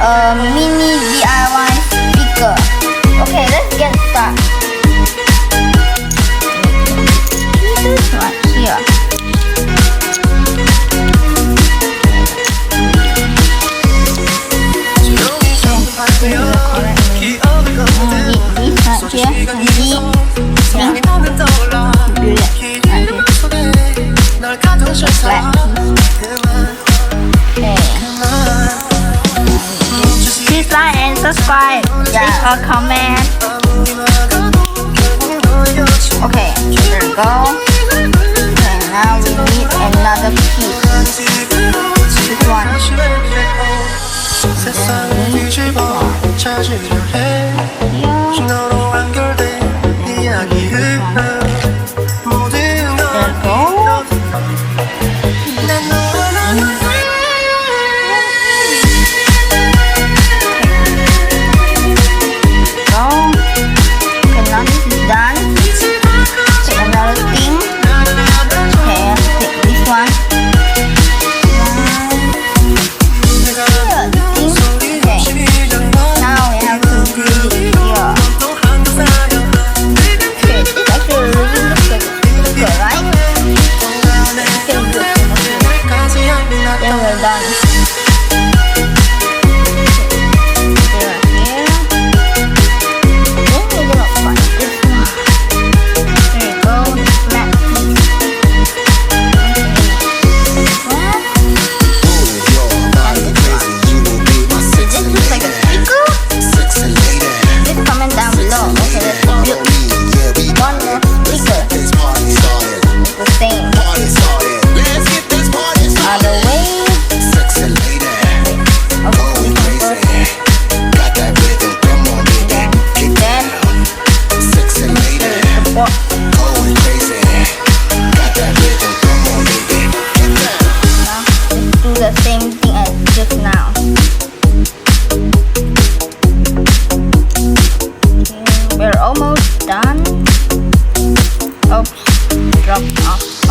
a mini DIY speaker. Okay, let's get started. Right here. Please like and subscribe. Yeah. Or comment. Okay, there we go. Okay, now we need another piece. This one.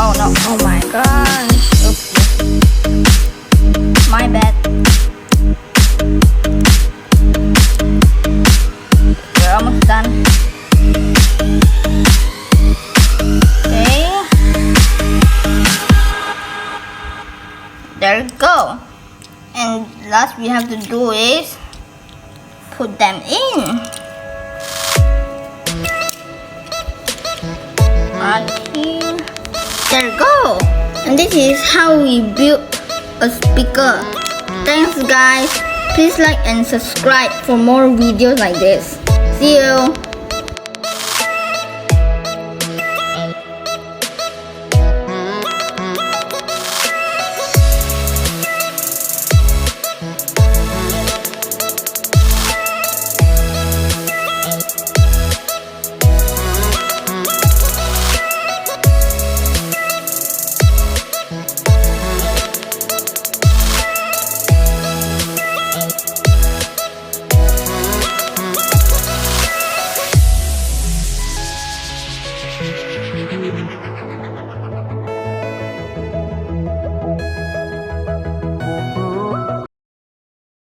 Oh no, oh my god. Oops. My bad. We're almost done. Okay. There we go. And last we have to do is put them in. Right here. There you go. And this is how we build a speaker. Thanks guys. Please like and subscribe for more videos like this. See you.